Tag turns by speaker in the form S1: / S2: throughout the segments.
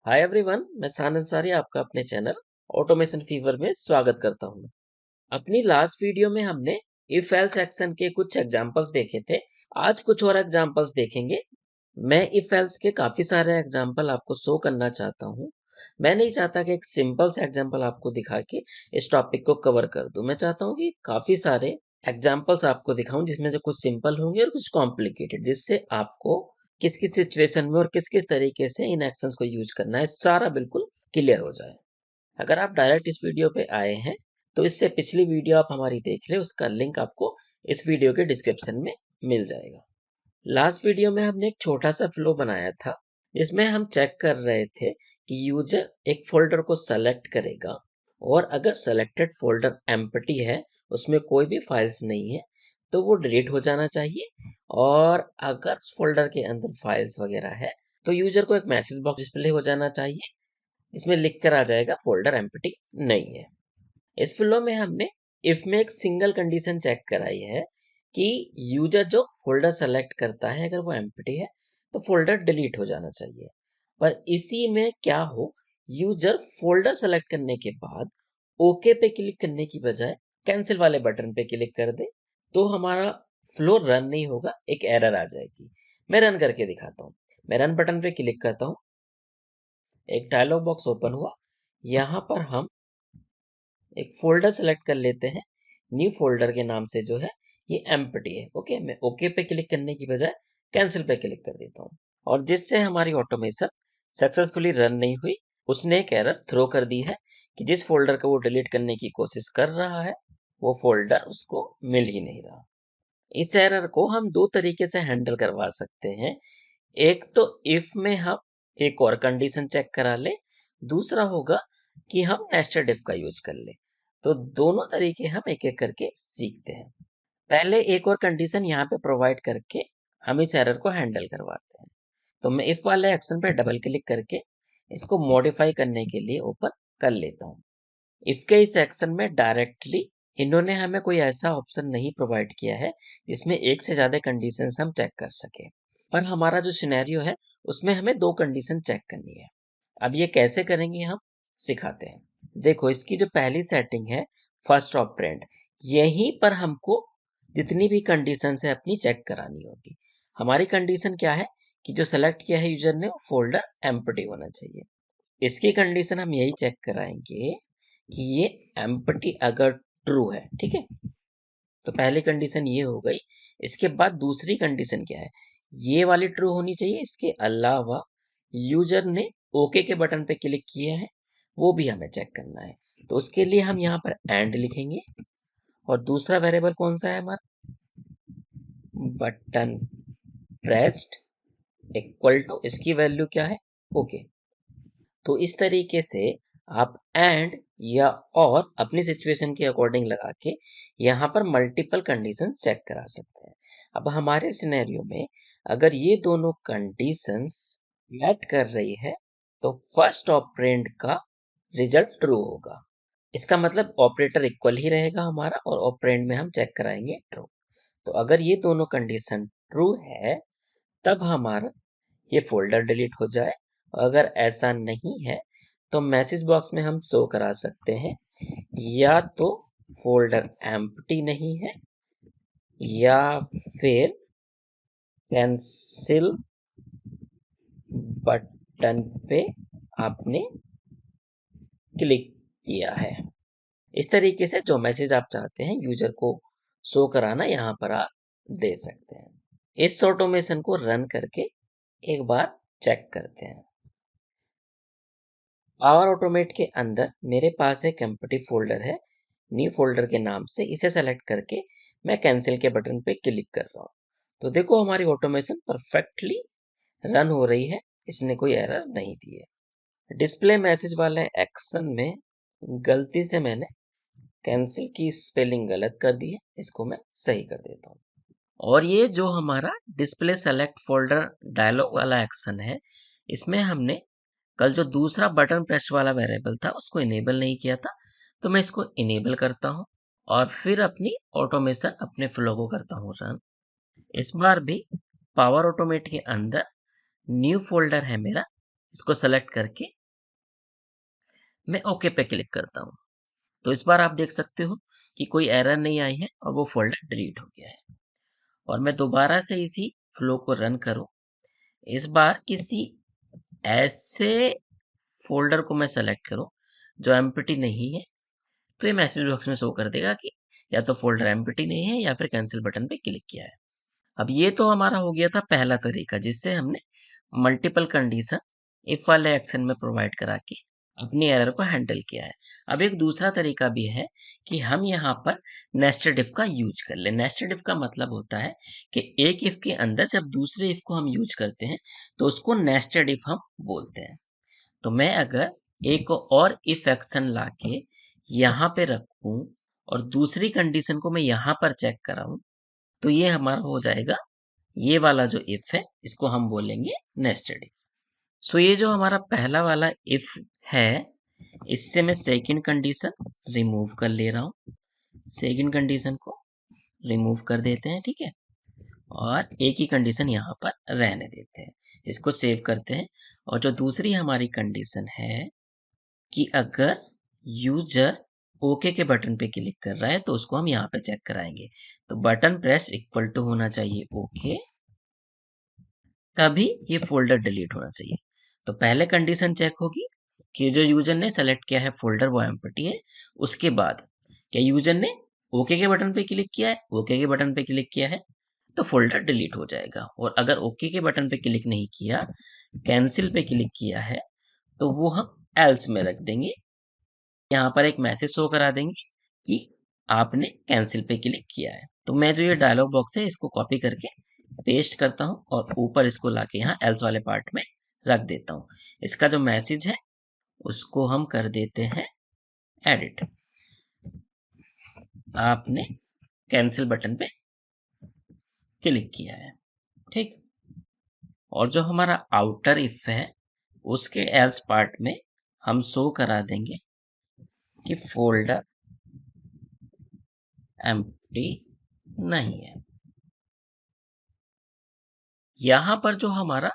S1: Hi everyone, मैं सान अंसारी आपका अपने चैनल ऑटोमेशन फीवर में स्वागत करता हूँ। अपनी लास्ट वीडियो में हमने इफ एल्स एक्शन के कुछ एग्जांपल्स देखे थे। आज कुछ और एग्जांपल्स देखेंगे। मैं इफ एल्स के काफी सारे एग्जांपल आपको शो करना चाहता हूँ। मैं नहीं चाहता कि एक सिंपल सा एग्जांपल आपको दिखा के इस टॉपिक को कवर कर दूं। मैं चाहता हूँ कि काफी सारे एग्जांपल्स आपको दिखाऊं जिसमें से कुछ सिंपल होंगे और कुछ कॉम्प्लिकेटेड, जिससे आपको किस किस सिचुएशन में और किस किस तरीके से इन एक्शंस को यूज करना है सारा बिल्कुल क्लियर हो जाए। अगर आप डायरेक्ट इस वीडियो पे आए हैं तो इससे पिछली वीडियो आप हमारी देख ले, उसका लिंक आपको इस वीडियो के डिस्क्रिप्शन में मिल जाएगा। लास्ट वीडियो में हमने एक छोटा सा फ्लो बनाया था जिसमें हम चेक कर रहे थे कि यूजर एक फोल्डर को सेलेक्ट करेगा और अगर सेलेक्टेड फोल्डर एम्प्टी है, उसमें कोई भी फाइल्स नहीं है, तो वो डिलीट हो जाना चाहिए। और अगर फोल्डर के अंदर फाइल्स वगैरह है तो यूजर को एक मैसेज बॉक्स डिस्प्ले हो जाना चाहिए जिसमें लिख कर आ जाएगा फोल्डर एम्प्टी नहीं है। इस फ्लो में हमने इफ में एक सिंगल कंडीशन चेक कराई है कि यूजर जो फोल्डर सेलेक्ट करता है अगर वो एम्प्टी है तो फोल्डर डिलीट हो जाना चाहिए। पर इसी में क्या हो, यूजर फोल्डर सेलेक्ट करने के बाद ओके पे क्लिक करने की बजाय कैंसिल वाले बटन पे क्लिक कर दे तो हमारा फ्लो रन नहीं होगा, एक एरर आ जाएगी। मैं रन करके दिखाता हूँ। मैं रन बटन पे क्लिक करता हूँ, एक डायलॉग बॉक्स ओपन हुआ। यहाँ पर हम एक फोल्डर सेलेक्ट कर लेते हैं, न्यू फोल्डर के नाम से जो है ये एम्प्टी है। ओके, मैं ओके पे क्लिक करने की बजाय कैंसिल पे क्लिक कर देता हूँ और जिससे हमारी ऑटोमेशन सक्सेसफुली रन नहीं हुई। उसने एक एरर थ्रो कर दी है कि जिस फोल्डर को वो डिलीट करने की कोशिश कर रहा है वो फोल्डर उसको मिल ही नहीं रहा। इस एरर को हम दो तरीके से हैंडल करवा सकते हैं। एक तो इफ में हम एक और कंडीशन चेक करा ले, दूसरा होगा कि हम नेस्टेड इफ का यूज कर ले। तो दोनों तरीके हम एक एक करके सीखते हैं। पहले एक और कंडीशन यहाँ पे प्रोवाइड करके हम इस एरर को हैंडल करवाते हैं। तो मैं इफ वाले एक्शन पे डबल क्लिक करके इसको मॉडिफाई करने के लिए ओपन कर लेता हूँ। इफ के इस एक्शन में डायरेक्टली इन्होंने हमें कोई ऐसा ऑप्शन नहीं प्रोवाइड किया है जिसमें एक से ज्यादा कंडीशंस हम चेक कर सके। पर हमारा जो सिनेरियो है उसमें हमें दो कंडीशन चेक करनी है। अब ये कैसे करेंगे हम सिखाते हैं। देखो, इसकी जो पहली सेटिंग है फर्स्ट ऑपरेंड, यहीं पर हमको जितनी भी कंडीशंस है अपनी चेक करानी होगी। हमारी कंडीशन क्या है कि जो सेलेक्ट किया है यूजर ने वो फोल्डर एम्प्टी होना चाहिए। इसकी कंडीशन हम यही चेक कराएंगे कि ये एम्प्टी अगर ट्रू है। ठीक है, तो पहली कंडीशन ये हो गई। इसके बाद दूसरी कंडीशन क्या है, ये वाली ट्रू होनी चाहिए। इसके अलावा यूजर ने ओके के बटन पे क्लिक किया है वो भी हमें चेक करना है। तो उसके लिए हम यहाँ पर एंड लिखेंगे और दूसरा वेरिएबल कौन सा है हमारा, बटन प्रेस्ड इक्वल टू इसकी वैल्यू क्या है, ओके। तो इस तरीके से आप एंड या और अपनी सिचुएशन के अकॉर्डिंग लगा के यहाँ पर मल्टीपल कंडीशन चेक करा सकते हैं। अब हमारे सिनेरियो में अगर ये दोनों कंडीशंस मैच कर रही है तो फर्स्ट ऑपरेंड का रिजल्ट ट्रू होगा। इसका मतलब ऑपरेटर इक्वल ही रहेगा हमारा और ऑपरेंड में हम चेक कराएंगे ट्रू। तो अगर ये दोनों कंडीशन ट्रू है तब हमारा ये फोल्डर डिलीट हो जाए। अगर ऐसा नहीं है तो मैसेज बॉक्स में हम शो करा सकते हैं या तो फोल्डर एम्प्टी नहीं है या फिर कैंसिल बटन पे आपने क्लिक किया है। इस तरीके से जो मैसेज आप चाहते हैं यूजर को शो कराना यहाँ पर आप दे सकते हैं। इस ऑटोमेशन को रन करके एक बार चेक करते हैं। पावर ऑटोमेट के अंदर मेरे पास एक एम्प्टी फोल्डर है न्यू फोल्डर के नाम से। इसे सेलेक्ट करके मैं कैंसिल के बटन पे क्लिक कर रहा हूँ। तो देखो हमारी ऑटोमेशन परफेक्टली रन हो रही है, इसने कोई एरर नहीं दी है। डिस्प्ले मैसेज वाले एक्शन में गलती से मैंने कैंसिल की स्पेलिंग गलत कर दी है, इसको मैं सही कर देता हूँ। और ये जो हमारा डिस्प्ले सेलेक्ट फोल्डर डायलॉग वाला एक्शन है, इसमें हमने कल जो दूसरा बटन प्रेस वाला वेरिएबल था उसको इनेबल नहीं किया था। तो मैं इसको इनेबल करता हूँ और फिर अपनी ऑटोमेशन अपने फ्लो को करता हूँ रन। इस बार भी पावर ऑटोमेट के अंदर न्यू फोल्डर है मेरा, इसको सेलेक्ट करके मैं ओके पे क्लिक करता हूँ। तो इस बार आप देख सकते हो कि कोई एरर नहीं आई है और वो फ़ोल्डर डिलीट हो गया है। और मैं दोबारा से इसी फ्लो को रन करूँ। इस बार किसी ऐसे फ़ोल्डर को मैं सेलेक्ट करूँ जो एम्प्टी नहीं है, तो ये मैसेज बॉक्स में शो कर देगा कि या तो फ़ोल्डर एम्प्टी नहीं है या फिर कैंसिल बटन पे क्लिक किया है। अब ये तो हमारा हो गया था पहला तरीका, जिससे हमने मल्टीपल कंडीशन इफ वाले एक्शन में प्रोवाइड करा के अपनी एरर को हैंडल किया है। अब एक दूसरा तरीका भी है कि हम यहाँ पर नेस्टेड इफ का यूज कर लें। नेस्टेड इफ का मतलब होता है कि एक इफ के अंदर जब दूसरे इफ को हम यूज करते हैं तो उसको नेस्टेड इफ हम बोलते हैं। तो मैं अगर एक और इफ एक्शन लाके यहाँ पे रखूं और दूसरी कंडीशन को मैं यहाँ पर चेक कराऊं, तो ये हमारा हो जाएगा, ये वाला जो इफ है इसको हम बोलेंगे नेस्टेड इफ। सो ये जो हमारा पहला वाला इफ है, इससे मैं सेकंड कंडीशन रिमूव कर ले रहा हूँ। सेकंड कंडीशन को रिमूव कर देते हैं, ठीक है, और एक ही कंडीशन यहाँ पर रहने देते हैं। इसको सेव करते हैं। और जो दूसरी हमारी कंडीशन है कि अगर यूजर ओके के बटन पे क्लिक कर रहा है तो उसको हम यहाँ पे चेक कराएंगे। तो बटन प्रेस इक्वल टू होना चाहिए ओके, तभी ये फोल्डर डिलीट होना चाहिए। तो पहले कंडीशन चेक होगी कि जो यूजर ने सेलेक्ट किया है फोल्डर वो एम्प्टी है। उसके बाद क्या यूजर ने ओके के बटन पे क्लिक किया है, ओके के बटन पे क्लिक किया है, तो फोल्डर डिलीट हो जाएगा। और अगर ओके के बटन पे क्लिक नहीं किया, कैंसिल पे क्लिक किया है, तो वो हम एल्स में रख देंगे। यहाँ पर एक मैसेज शो करा देंगे कि आपने कैंसिल पे क्लिक किया है। तो मैं जो ये डायलॉग बॉक्स है इसको कॉपी करके पेस्ट करता हूँ और ऊपर इसको लाके यहाँ एल्स वाले पार्ट में रख देता हूँ। इसका जो मैसेज है उसको हम कर देते हैं एडिट। आपने कैंसिल बटन पे क्लिक किया है, ठीक। और जो हमारा आउटर इफ है उसके एल्स पार्ट में हम शो करा देंगे कि फोल्डर एम्प्टी नहीं है। यहां पर जो हमारा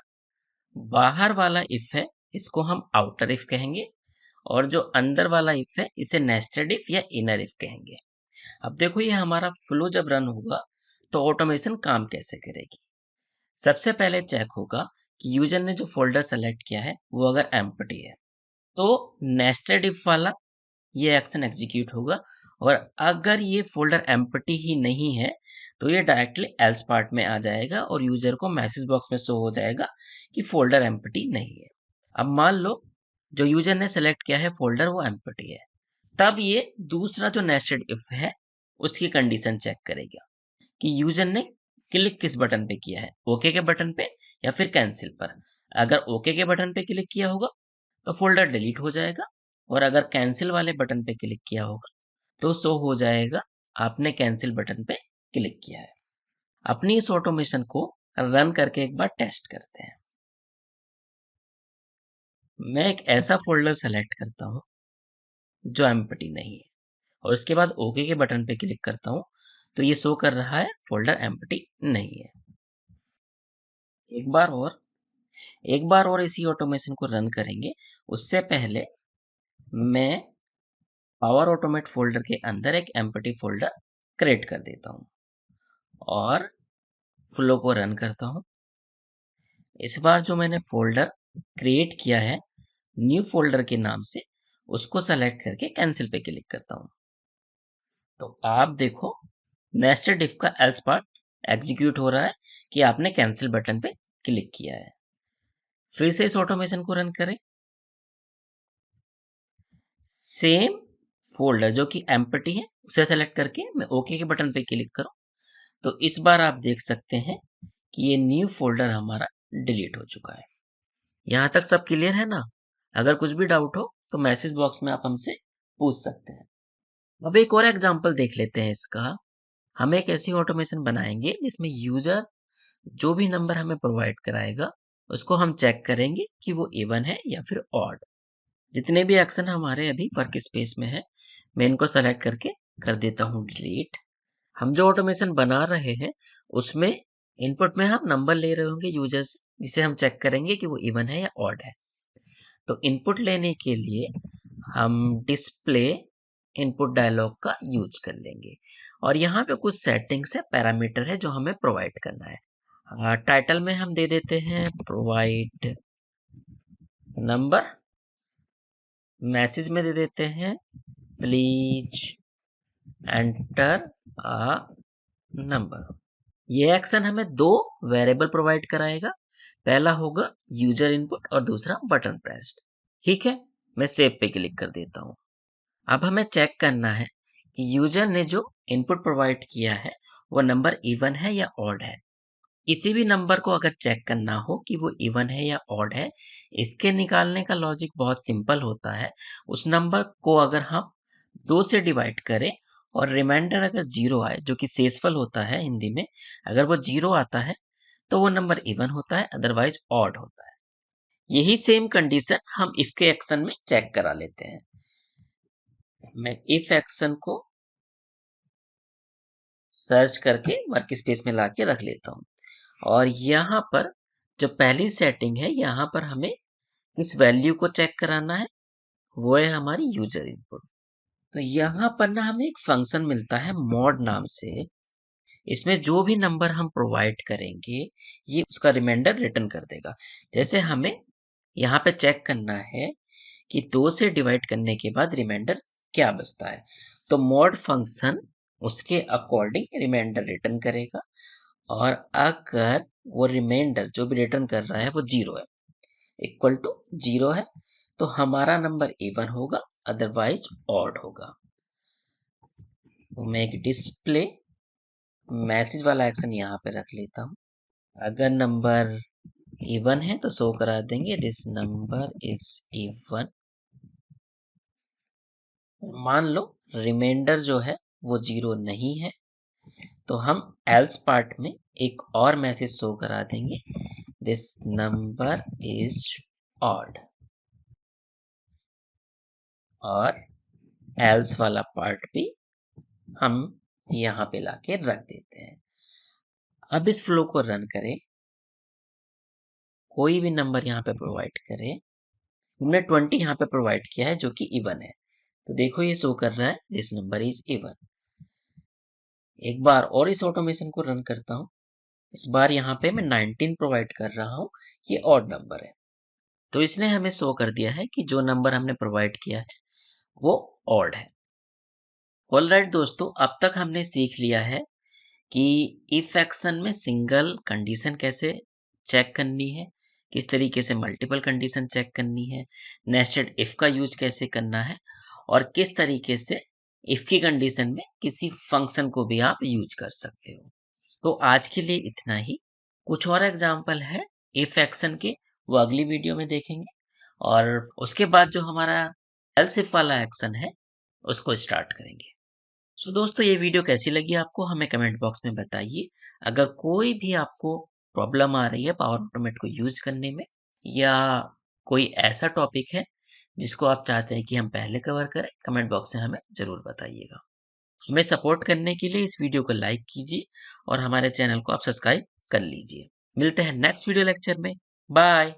S1: बाहर वाला इफ है इसको हम आउटर इफ कहेंगे और जो अंदर वाला इफ है इसे नेस्टेड इफ या इनर इफ कहेंगे। अब देखो ये हमारा फ्लो जब रन होगा तो ऑटोमेशन काम कैसे करेगी। सबसे पहले चेक होगा कि यूजर ने जो फोल्डर सेलेक्ट किया है वो अगर एम्प्टी है तो नेस्टेड इफ वाला ये एक्शन एग्जीक्यूट होगा। और अगर ये फोल्डर एम्प्टी ही नहीं है तो ये डायरेक्टली एल्स पार्ट में आ जाएगा और यूजर को मैसेज बॉक्स में शो हो जाएगा कि फोल्डर एम्प्टी नहीं है। अब मान लो जो यूजर ने सेलेक्ट किया है फोल्डर वो एम्प्टी है, तब ये दूसरा जो नेस्टेड इफ है उसकी कंडीशन चेक करेगा कि यूजर ने क्लिक किस बटन पे किया है, ओके के बटन पे या फिर कैंसिल पर। अगर ओके के बटन पे क्लिक किया होगा तो फोल्डर डिलीट हो जाएगा और अगर कैंसिल वाले बटन पे क्लिक किया होगा तो शो हो जाएगा आपने कैंसिल बटन पे क्लिक किया है। अपनी इस ऑटोमेशन को रन करके एक बार टेस्ट करते हैं। मैं एक ऐसा फोल्डर सेलेक्ट करता हूं जो एम्प्टी नहीं है और उसके बाद ओके के बटन पे क्लिक करता हूं तो ये शो कर रहा है फोल्डर एम्प्टी नहीं है। एक बार और एक बार और इसी ऑटोमेशन को रन करेंगे। उससे पहले मैं पावर ऑटोमेट फोल्डर के अंदर एक एम्प्टी फोल्डर क्रिएट कर देता हूं और फ्लो को रन करता हूं। इस बार जो मैंने फोल्डर क्रिएट किया है न्यू फोल्डर के नाम से, उसको सेलेक्ट करके कैंसिल पे क्लिक करता हूं। तो आप देखो नेस्टेड इफ का एल्स पार्ट एग्जीक्यूट हो रहा है कि आपने कैंसिल बटन पे क्लिक किया है। फिर से इस ऑटोमेशन को रन करें। सेम फोल्डर जो कि एम्प्टी है उसे सेलेक्ट करके मैं ओके के बटन पे क्लिक करूं तो इस बार आप देख सकते हैं कि ये न्यू फोल्डर हमारा डिलीट हो चुका है। यहाँ तक सब क्लियर है ना? अगर कुछ भी डाउट हो तो मैसेज बॉक्स में आप हमसे पूछ सकते हैं। अब एक और एग्जांपल देख लेते हैं इसका। हम एक ऐसी ऑटोमेशन बनाएंगे जिसमें यूजर जो भी नंबर हमें प्रोवाइड कराएगा उसको हम चेक करेंगे कि वो इवन है या फिर ऑड। जितने भी एक्शन हमारे अभी वर्क स्पेस में है मैं इनको सेलेक्ट करके कर देता हूँ डिलीट। हम जो ऑटोमेशन बना रहे हैं उसमें इनपुट में हम नंबर ले रहे होंगे यूजर से, जिसे हम चेक करेंगे कि वो इवन है या ऑड है। तो इनपुट लेने के लिए हम डिस्प्ले इनपुट डायलॉग का यूज कर लेंगे और यहाँ पे कुछ सेटिंग्स है, पैरामीटर है जो हमें प्रोवाइड करना है। टाइटल में हम दे देते हैं प्रोवाइड नंबर, मैसेज में दे देते हैं प्लीज एंटर अ नंबर। ये एक्शन हमें दो वेरिएबल प्रोवाइड कराएगा, पहला होगा यूजर इनपुट और दूसरा बटन प्रेस्ड। ठीक है, मैं सेव पे क्लिक कर देता हूँ। अब हमें चेक करना है कि यूजर ने जो इनपुट प्रोवाइड किया है वो नंबर इवन है या ऑड है। किसी भी नंबर को अगर चेक करना हो कि वो इवन है या ऑड है, इसके निकालने का लॉजिक बहुत सिंपल होता है। उस नंबर को अगर हम 2 से डिवाइड करें और रिमाइंडर अगर 0 आए, जो कि शेषफल होता है हिंदी में, अगर वो 0 आता है तो वो नंबर इवन होता है, अदरवाइज ऑड होता है। यही सेम कंडीशन हम इफ के एक्शन में चेक करा लेते हैं। मैं इफ एक्शन को सर्च करके वर्क स्पेस में लाके रख लेता हूँ और यहाँ पर जो पहली सेटिंग है, यहाँ पर हमें इस वैल्यू को चेक कराना है, वो है हमारी यूजर इनपुट। तो यहाँ पर ना हमें एक फंक्शन मिलता है मॉड नाम से। इसमें जो भी नंबर हम प्रोवाइड करेंगे ये उसका रिमाइंडर रिटर्न कर देगा। जैसे हमें यहाँ पे चेक करना है कि 2 से डिवाइड करने के बाद रिमाइंडर क्या बचता है, तो मॉड फंक्शन उसके अकॉर्डिंग रिमाइंडर रिटर्न करेगा और अगर वो रिमाइंडर जो भी रिटर्न कर रहा है वो 0 है, इक्वल टू 0 है, तो हमारा नंबर इवन होगा, अदरवाइज ऑड होगा। तो मैं एक डिस्प्ले मैसेज वाला एक्शन यहाँ पे रख लेता हूँ। अगर नंबर इवन है तो शो करा देंगे दिस नंबर इज इवन। मान लो रिमाइंडर जो है वो 0 नहीं है, तो हम एल्स पार्ट में एक और मैसेज शो करा देंगे दिस नंबर इज ऑड, और एल्स वाला पार्ट भी हम यहाँ पे लाके रख देते हैं। अब इस फ्लो को रन करें, कोई भी नंबर यहाँ पे प्रोवाइड करें। हमने 20 यहाँ पे प्रोवाइड किया है जो कि इवन है, तो देखो ये शो कर रहा है दिस नंबर इज इवन। एक बार और इस ऑटोमेशन को रन करता हूँ। इस बार यहाँ पे मैं 19 प्रोवाइड कर रहा हूँ, ये ऑड नंबर है, तो इसने हमें शो कर दिया है कि जो नंबर हमने प्रोवाइड किया है वो ऑड है। ऑलराइट दोस्तों, अब तक हमने सीख लिया है कि इफ एक्शन में सिंगल कंडीशन कैसे चेक करनी है, किस तरीके से मल्टीपल कंडीशन चेक करनी है, नेस्टेड इफ का यूज कैसे करना है, और किस तरीके से इफ की कंडीशन में किसी फंक्शन को भी आप यूज कर सकते हो। तो आज के लिए इतना ही। कुछ और एग्जाम्पल है इफ एक्शन के, वो अगली वीडियो में देखेंगे, और उसके बाद जो हमारा एल्स इफ वाला एक्शन है उसको स्टार्ट करेंगे। सो दोस्तों, ये वीडियो कैसी लगी आपको हमें कमेंट बॉक्स में बताइए। अगर कोई भी आपको प्रॉब्लम आ रही है पावर ऑटोमेट को यूज करने में, या कोई ऐसा टॉपिक है जिसको आप चाहते हैं कि हम पहले कवर करें, कमेंट बॉक्स में हमें जरूर बताइएगा। हमें सपोर्ट करने के लिए इस वीडियो को लाइक कीजिए और हमारे चैनल को आप सब्सक्राइब कर लीजिए। मिलते हैं नेक्स्ट वीडियो लेक्चर में। बाय।